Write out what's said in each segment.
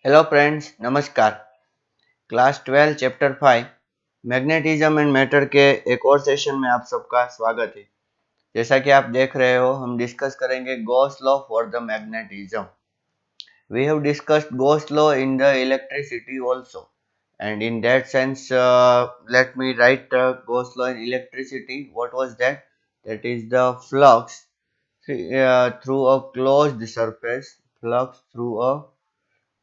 Hello friends, नमस्कार। Class 12 chapter 5 magnetism and matter के एक और सेशन में आप सबका स्वागत है। जैसा कि आप देख रहे हो, हम डिस्कस करेंगे Gauss law for the magnetism. We have discussed Gauss law in the electricity also, and in that sense, let me write Gauss law in electricity. What was that? That is the flux through a closed surface. Flux through a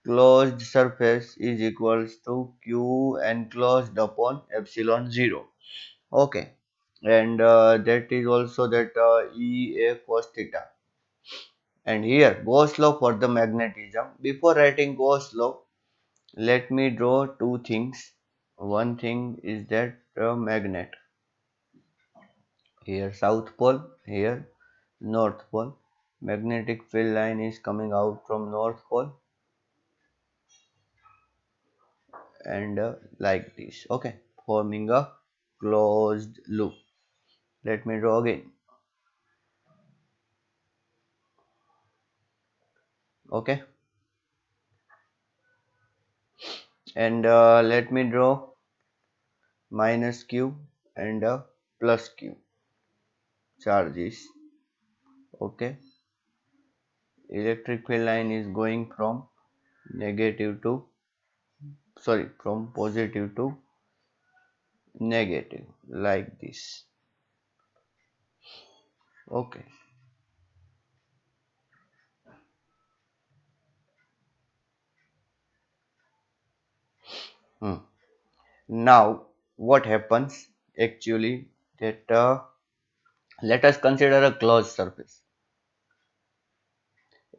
closed surface is equals to q enclosed upon epsilon 0. Okay, and that is also that E a cos theta. And here Gauss law for the magnetism. Before writing Gauss law, let me draw two things. One thing is that magnet. Here south pole, here north pole. Magnetic field line is coming out from north pole and like this. Okay, forming a closed loop. Let me draw again. Okay, and let me draw minus q and plus q charges. Okay, electric field line is going from negative to from positive to negative like this. Okay. Hmm. Now what happens actually that let us consider a closed surface.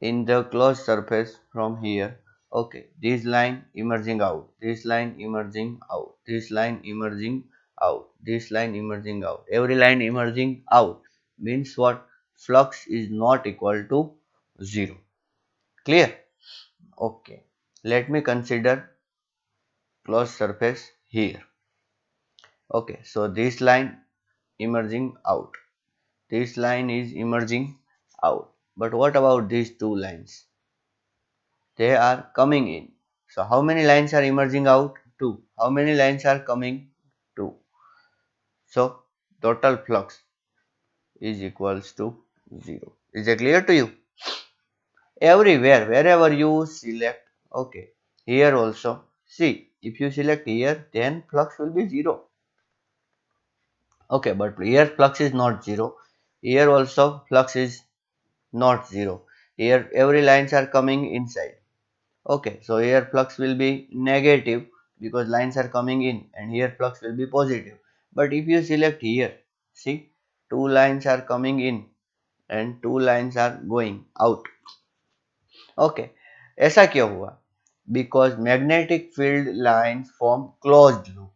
In the closed surface from here, okay, this line emerging out, this line emerging out, this line emerging out, this line emerging out, every line emerging out means what? Flux is not equal to 0. Clear? Okay, let me consider closed surface here. Okay, so this line emerging out, this line is emerging out, but what about these two lines? They are coming in. So how many lines are emerging out? 2. How many lines are coming? 2. So total flux is equals to 0. Is it clear to you? Everywhere, wherever you select, okay, here also, see, if you select here, then flux will be 0. Okay, but here flux is not 0. Here also flux is not 0. Here every lines are coming inside. Okay, so here flux will be negative because lines are coming in, and here flux will be positive. But if you select here, see, two lines are coming in and two lines are going out. Okay, ऐसा क्यों हुआ? Because magnetic field lines form closed loop.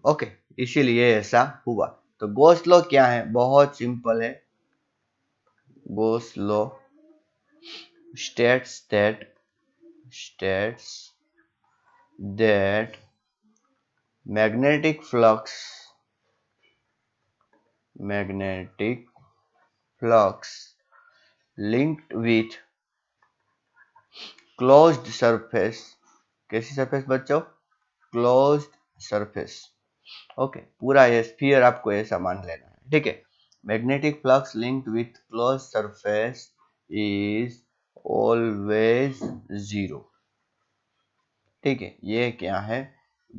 Okay, इसीलिए ऐसा हुआ. तो Gauss law क्या है? बहुत सिंपल है. Gauss law states that magnetic flux linked with closed surface. कैसी सरफेस बच्चों? Closed surface. ओके, पूरा ये स्फीयर आपको ऐसा मान लेना है. ठीक है, magnetic flux linked with close surface is always 0. ठीक है, ये क्या है?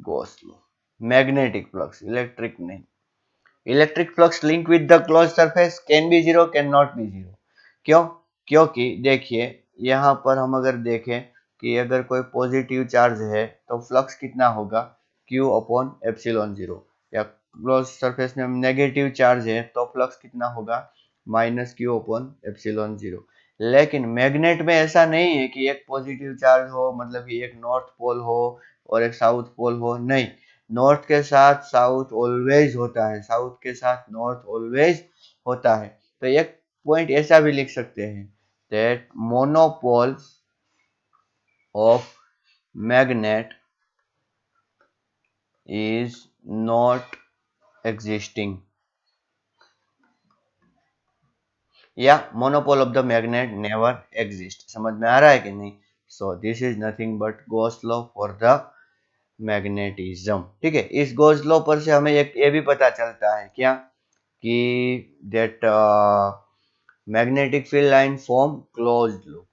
Gauss law. Magnetic flux, electric नहीं. Electric flux link with the close surface can be 0, can not be 0. क्यों? क्योंकि देखिए, यहाँ पर हम अगर देखें कि अगर कोई पॉजिटिव चार्ज है तो फ्लक्स कितना होगा? Q upon epsilon 0. या क्लोज सरफेस में नेगेटिव चार्ज है तो फ्लक्स कितना होगा? Minus Q upon epsilon 0. लेकिन मैग्नेट में ऐसा नहीं है कि एक पॉजिटिव चार्ज हो, मतलब कि एक नॉर्थ पोल हो और एक साउथ पोल हो. नहीं, नॉर्थ के साथ साउथ ऑलवेज होता है, साउथ के साथ नॉर्थ ऑलवेज होता है. तो एक पॉइंट ऐसा भी लिख सकते हैं that monopole of magnet is not existing. या monopole of the magnet never exist. समझ में आ रहा है कि नहीं? So this is nothing but Gauss law for the magnetism. ठीक है, इस गॉस लॉ पर से हमें एक ये भी पता चलता है क्या कि that magnetic field line form closed loop.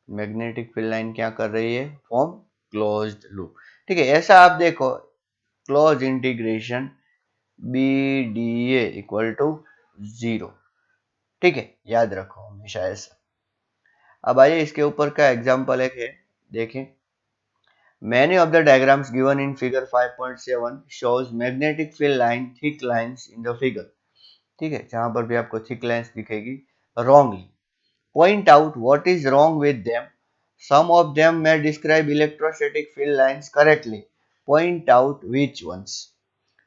Magnetic field line क्या कर रही है? Form closed loop. ठीक है, ऐसा आप देखो, close integration B D A equal to 0। ठीक है, याद रखो हमेशा ऐसा। अब आइए इसके ऊपर का एग्जांपल एक है, देखें। Many of the diagrams given in figure 5.7 shows magnetic field line thick lines in the figure। ठीक है, जहां पर भी आपको thick lines दिखेगी wrongly, point out what is wrong with them। Some of them may describe electrostatic field lines correctly, point out which ones।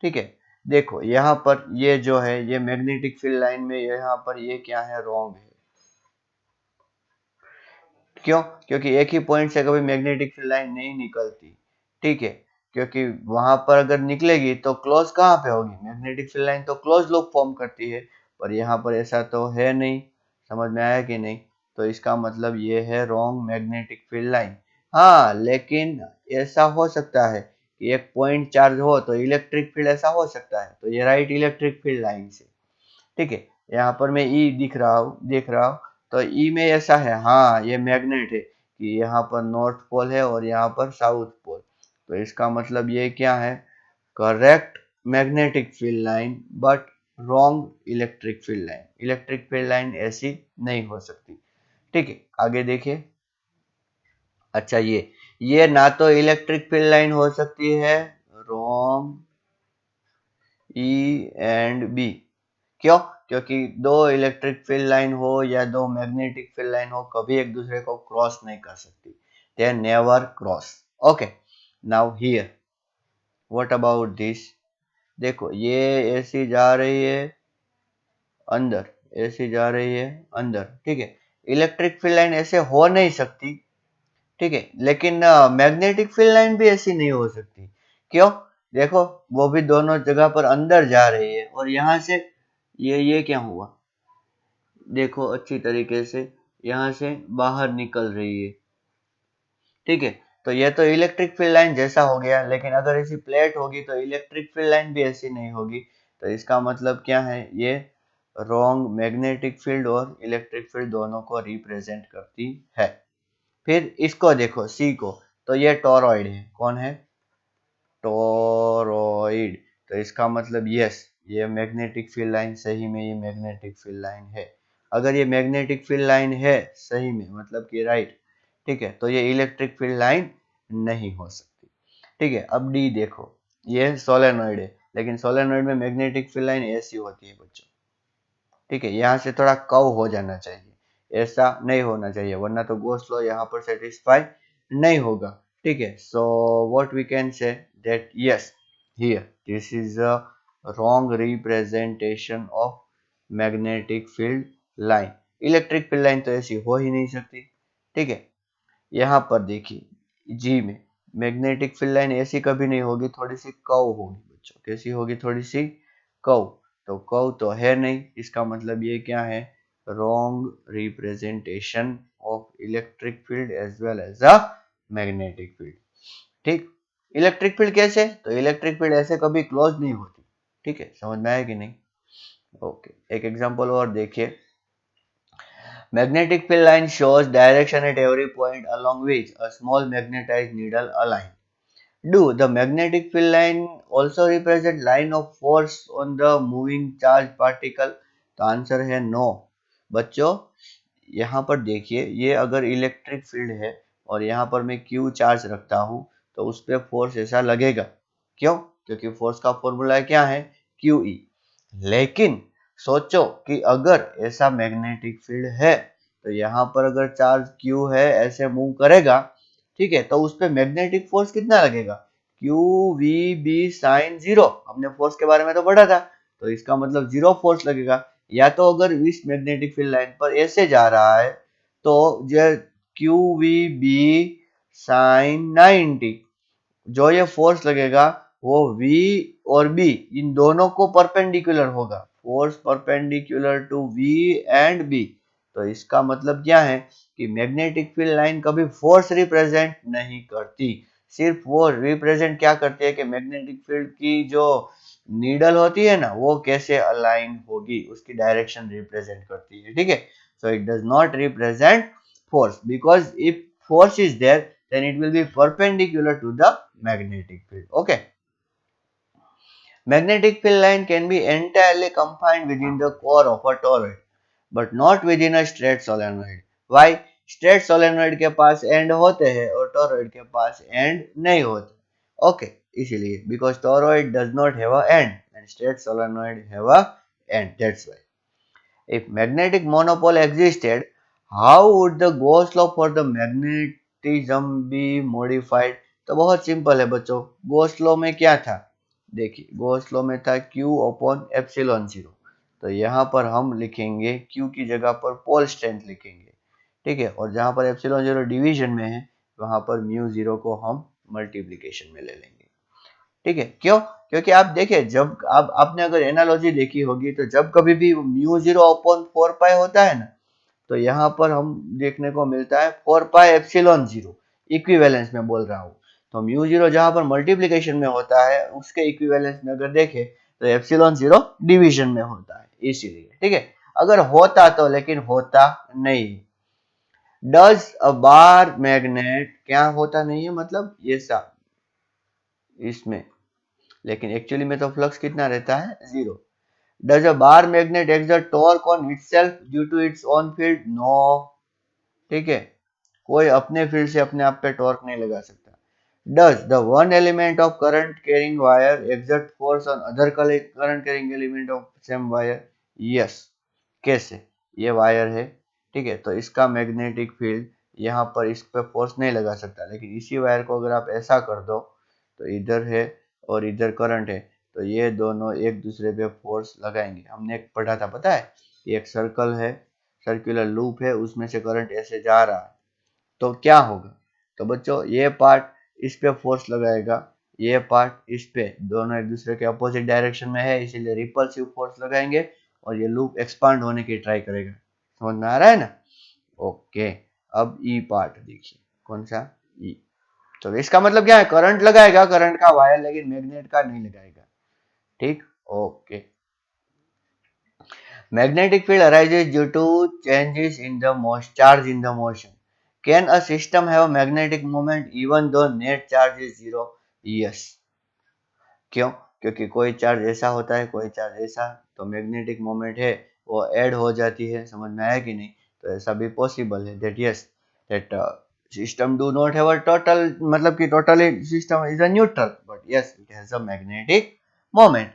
ठीक है, देखो यहाँ पर ये जो है ये मैग्नेटिक फील्ड लाइन में यहाँ पर ये क्या है? रॉन्ग है। क्यों? क्योंकि एक ही पॉइंट से कभी मैग्नेटिक फील्ड लाइन नहीं निकलती। ठीक है, क्योंकि वहां पर अगर निकलेगी तो क्लोज कहाँ पे होगी? मैग्नेटिक फील्ड लाइन तो क्लोज लूप फॉर्म करती है, पर यहाँ पर ऐसा तो है नहीं। समझ में आया कि नहीं? तो इसका मतलब ये है रॉन्ग मैग्नेटिक फील्ड लाइन। हाँ, लेकिन ऐसा हो सकता है कि एक पॉइंट चार्ज हो तो इलेक्ट्रिक फील्ड ऐसा हो सकता है, तो ये राइट इलेक्ट्रिक फील्ड लाइन से। ठीक है, यहाँ पर मैं ई देख रहा हूँ, तो ई में ऐसा है, हाँ ये मैग्नेट है कि यहाँ पर नॉर्थ पोल है और यहाँ पर साउथ पोल। तो इसका मतलब ये क्या है? Correct magnetic field line but wrong electric field line. Electric field line ऐसी नहीं हो सकती। ठीक है, आगे देखिए। अच्छा, ये ना तो इलेक्ट्रिक फील्ड लाइन हो सकती है, रॉन्ग ई एंड बी। क्यों? क्योंकि दो इलेक्ट्रिक फील्ड लाइन हो या दो मैग्नेटिक फील्ड लाइन हो, कभी एक दूसरे को क्रॉस नहीं कर सकती। They never cross. Okay, now here what about this? देखो ये ऐसी जा रही है अंदर, ऐसी जा रही है अंदर। ठीक है, इलेक्ट्रिक फील्ड लाइन ऐसे हो नहीं सकती। ठीक है, लेकिन मैग्नेटिक फील्ड लाइन भी ऐसी नहीं हो सकती। क्यों? देखो वो भी दोनों जगह पर अंदर जा रही है और यहाँ से ये क्या हुआ? देखो अच्छी तरीके से यहाँ से बाहर निकल रही है। ठीक है, तो ये तो इलेक्ट्रिक फील्ड लाइन जैसा हो गया, लेकिन अगर ऐसी प्लेट होगी तो इलेक्ट्रिक फील्ड लाइन भी ऐसी नहीं होगी। तो इसका मतलब क्या है? ये रॉन्ग मैग्नेटिक फील्ड और इलेक्ट्रिक फील्ड दोनों को रिप्रेजेंट करती है। फिर इसको देखो, सी को, तो ये टोरॉइड है। कौन है? टोरॉइड। तो इसका मतलब यस, ये मैग्नेटिक फील्ड लाइन सही में ये मैग्नेटिक फील्ड लाइन है। अगर ये मैग्नेटिक फील्ड लाइन है सही में, मतलब कि राइट, ठीक है, तो ये इलेक्ट्रिक फील्ड लाइन नहीं हो सकती। ठीक है, अब डी देखो, ये सोलेनोइड है, लेकिन सोलेनोइड में मैग्नेटिक फील्ड लाइन ऐसी होती है बच्चों। ठीक है, यहाँ से थोड़ा कर्व हो जाना चाहिए, ऐसा नहीं होना चाहिए, वरना तो गॉस लॉ यहाँ पर सेटिस्फाई नहीं होगा। ठीक है, so what we can say that yes, here this is a wrong representation of magnetic field line. Electric field line तो ऐसी हो ही नहीं सकती। ठीक है, यहाँ पर देखिए जी में मैग्नेटिक फील्ड लाइन ऐसी कभी नहीं होगी, थोड़ी सी कर्व होगी बच्चों। कैसी होगी? थोड़ी सी कर्व। तो कर्व तो है नहीं, इसका मतलब ये क्या है? Wrong representation of electric field as well as a magnetic field. ठीक, इलेक्ट्रिक फील्ड कैसे? तो इलेक्ट्रिक फील्ड ऐसे कभी क्लोज नहीं होती। ठीक है, समझ में आया कि नहीं? ओके, एक एग्जांपल और देखिए। Magnetic field line shows direction at every point along which a small magnetized needle align. Do the magnetic field line also represent line of force on the moving charge particle? तो answer है no. बच्चों यहाँ पर देखिए, ये अगर electric field है और यहाँ पर मैं क्यू चार्ज रखता हूँ तो उस पर फोर्स ऐसा लगेगा। क्यों? क्योंकि फोर्स का फॉर्मूला क्या है? Q E. लेकिन सोचो कि अगर ऐसा मैग्नेटिक फील्ड है तो यहाँ पर अगर चार्ज क्यू है ऐसे मूव करेगा, ठीक है, तो उस पर मैग्नेटिक फोर्स कितना लगेगा? Q v B sine zero. हमने फोर्स के बारे में तो पढ़ा था, तो इसका मतलब जीरो फोर्स लगेगा। या तो अगर इस मैग्नेटिक फील्ड लाइन पर ऐसे जा रहा है तो जो क्यू वी बी साइन 90, जो ये फोर्स लगेगा वो V और B इन दोनों को परपेंडिकुलर होगा। Force perpendicular to V and B। तो इसका मतलब क्या है कि मैग्नेटिक फील्ड लाइन कभी फोर्स रिप्रेजेंट नहीं करती, सिर्फ वो रिप्रेजेंट क्या करती है कि मैग्नेटिक फील्ड की जो नीडल होती है ना वो कैसे अलाइन होगी, उसकी डायरेक्शन रिप्रेजेंट करती है, ठीक है। So it does not represent force, because if force is there then it will be perpendicular to the magnetic field. Okay, magnetic field line can be entirely confined within the core of a toroid but not within a straight solenoid. Why? Straight solenoid के पास and होते हैं और toroid के पास and नहीं होते। Okay, इसीलिए because toroid does not have a and and straight solenoid have a and, that's why. If magnetic monopole existed, how would the Gauss law for the magnetism be modified? तो बहुत simple है बच्चों, Gauss law में क्या था? देखिए, Gauss law में था Q अपॉन एप्सिलॉन जीरो, तो यहाँ पर हम लिखेंगे Q की जगह पर पोल स्ट्रेंथ लिखेंगे, ठीक है, और जहाँ पर एप्सिलॉन जीरो डिवीजन में है वहां पर म्यू जीरो को हम मल्टीप्लीकेशन में ले लेंगे, ठीक है। क्यों? क्योंकि आप देखिए, जब आप आपने अगर एनालॉजी देखी होगी तो जब कभी भी म्यू जीरो अपॉन 4 पाई होता है ना, तो यहाँ पर हम देखने को मिलता है 4 पाई एप्सिलॉन जीरो, इक्विवेलेंस में बोल रहा हूँ। तो म्यू जीरो जहां पर मल्टीप्लीकेशन में होता है उसके इक्विवेलेंस में अगर देखे तो एप्सिलॉन जीरो डिवीजन में होता है, इसीलिए, ठीक है। अगर होता तो, लेकिन होता नहीं। डज अ बार मैग्नेट, क्या होता नहीं है मतलब ये सा इसमें, लेकिन एक्चुअली में तो फ्लक्स कितना रहता है, zero. Does a bar magnet exert torque on itself due to its own field? No, ठीक है, कोई अपने फील्ड से अपने आप पे टॉर्क नहीं लगा सकता। Does the one element of current carrying wire exert force on other current carrying element of same wire? Yes. कैसे? ये वायर है, ठीक है, तो इसका मैग्नेटिक फील्ड यहाँ पर इस पे फोर्स नहीं लगा सकता, लेकिन इसी वायर को अगर आप ऐसा कर दो तो इधर है और इधर करंट है, तो ये दोनों एक दूसरे पे फोर्स लगाएंगे। हमने एक पढ़ा था, पता है, ये एक सर्कल है, सर्कुलर लूप है, उसमें से करंट ऐसे जा रहा है, तो क्या होगा? तो बच्चों ये पार्ट इस पे फोर्स लगाएगा, ये पार्ट इस पे, दोनों एक दूसरे के अपोजिट डायरेक्शन में है, इसीलिए रिपल्सिव फोर्स लगाएंगे और ये लूप एक्सपांड होने की ट्राई करेगा। समझ में आ रहा है ना? ओके, अब ई पार्ट देखिए, कौन सा? ई। तो इसका मतलब क्या है, करंट लगाएगा, करंट का वायर, लेकिन मैग्नेट का नहीं लगाएगा, ठीक। Okay, magnetic field arises due to changes in the charge in the motion. Can a system have a magnetic moment even though net charge is zero? Yes. क्यों? क्योंकि कोई चार्ज ऐसा होता है, कोई चार्ज ऐसा, तो मैग्नेटिक मोमेंट है वो ऐड हो जाती है। समझ में आया कि नहीं? तो ऐसा भी पॉसिबल है, that yes, that system do not have a total, मतलब कि totally system is a neutral, but yes it has a magnetic moment.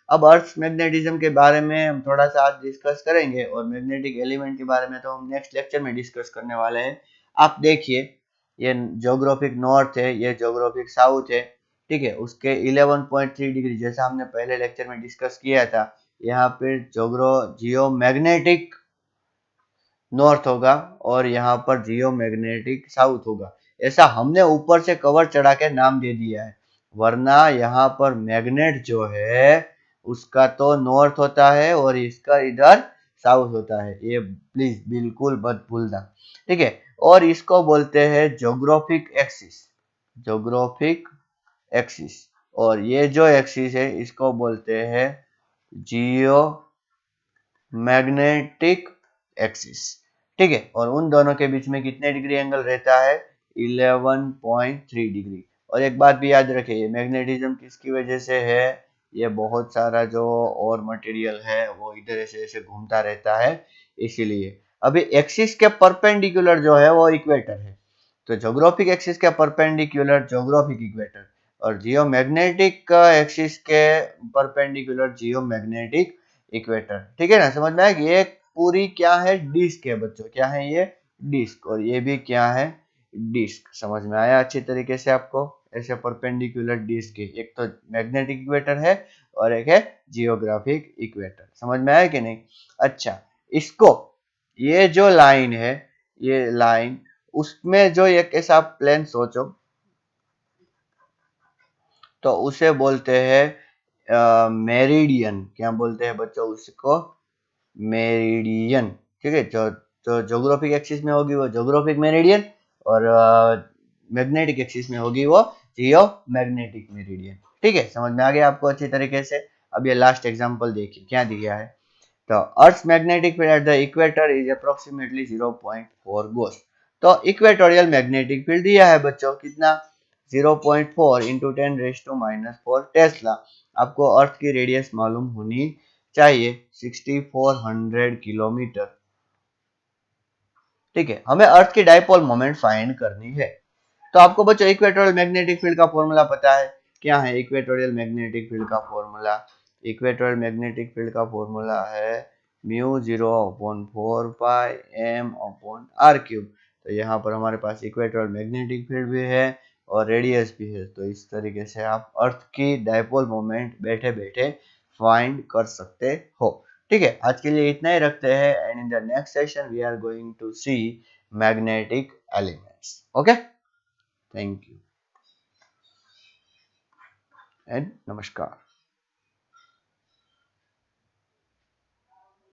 अब अर्थ मैग्नेटिज्म के बारे में हम थोड़ा सा आज डिस्कस करेंगे और मैग्नेटिक एलिमेंट के बारे में तो हम नेक्स्ट लेक्चर में डिस्कस करने वाले हैं। आप देखिए, ये ज्योग्राफिक नॉर्थ है, ये ज्योग्राफिक साउथ है, ठीक है, उसके 11.3 डिग्री, जैसा हमने पहले लेक्चर में डिस्कस किया था, यहाँ पे जियोमैग्नेटिक नॉर्थ होगा और यहाँ पर जियोमैग्नेटिक साउथ होगा। ऐसा हमने ऊपर से कवर चढ़ा के नाम दे दिया है, वरना यहाँ पर मैग्नेट जो है उसका तो नॉर्थ होता है और इसका इधर साउथ होता है, ये प्लीज बिल्कुल मत भूलना, ठीक है। और इसको बोलते हैं ज्योग्राफिक एक्सिस, ज्योग्राफिक एक्सिस, और ये जो एक्सिस है इसको बोलते हैं जियो मैग्नेटिक एक्सिस, ठीक है। और उन दोनों के बीच में कितने डिग्री एंगल रहता है? 11.3 डिग्री। और एक बात भी याद रखिए, ये मैग्नेटिज्म किसकी वजह से है? ये बहुत सारा जो और मटेरियल है वो इधर ऐसे ऐसे घूमता रहता है, इसीलिए। अभी एक्सिस के परपेंडिकुलर जो है वो इक्वेटर है, तो ज्योग्राफिक एक्सिस के परपेंडिकुलर ज्योग्राफिक इक्वेटर, और जियोमैग्नेटिक एक्सिस के परपेंडिकुलर जियोमैग्नेटिक इक्वेटर, ठीक है ना? समझ में आया कि ये पूरी क्या है, डिस्क है बच्चों, क्या है ये? डिस्क। और ये भी क्या है? डिस्क। समझ में आया अच्छी तरीके से आपको? ऐसे परपेंडिकुलर डिस्क है, एक तो मैग्नेटिक इक्वेटर है और एक है जियोग्राफिक इक्वेटर। समझ में आया कि नहीं? अच्छा, इसको, ये जो लाइन है, ये लाइन, उसमें जो एक ऐसा प्लेन सोचो, तो उसे बोलते हैं मेरिडियन। क्या बोलते हैं बच्चों उसको? मेरिडियन, ठीक है। जो जो जोग्राफिक एक्सिस में होगी वो जोग्राफिक मेरिडियन, और मैग्नेटिक एक्सिस में होगी वो जियो मैग्नेटिक मेरिडियन। ठीक है, समझ में आ गया आपको अच्छी तरीके से। अब ये लास्ट एग्जांपल देखिए क्या दिया है। तो earth magnetic field at the equator is approximately 0.4 गोस। तो इक्वेटोरियल मैग्नेटिक फील्ड दिया है बच्चों, कितना 0.4 इंटू 10⁻⁴ टेस्ला। आपको अर्थ की रेडियस मालूम होनी चाहिए 6400 किलोमीटर। ठीक है, हमें अर्थ की डायपोल मोमेंट फाइंड करनी है। तो आपको बच्चों इक्वेटोरियल मैग्नेटिक फील्ड का फॉर्मूला पता है, क्या है इक्वेटोरियल मैग्नेटिक फील्ड का फॉर्मूला? इक्वेटोरियल मैग्नेटिक फील्ड का फॉर्मूला है μ0/4πm/r³। तो यहाँ पर हमारे पास इक्वेटोरियल मैग्नेटिक फील्ड भी है और रेडियस भी है, तो इस तरीके से आप अर्थ की डायपोल मोमेंट बैठे बैठे फाइंड कर सकते हो। ठीक है, आज के लिए इतना ही रखते हैं, and in the next session we are going to see magnetic elements. Okay, thank you and नमस्कार।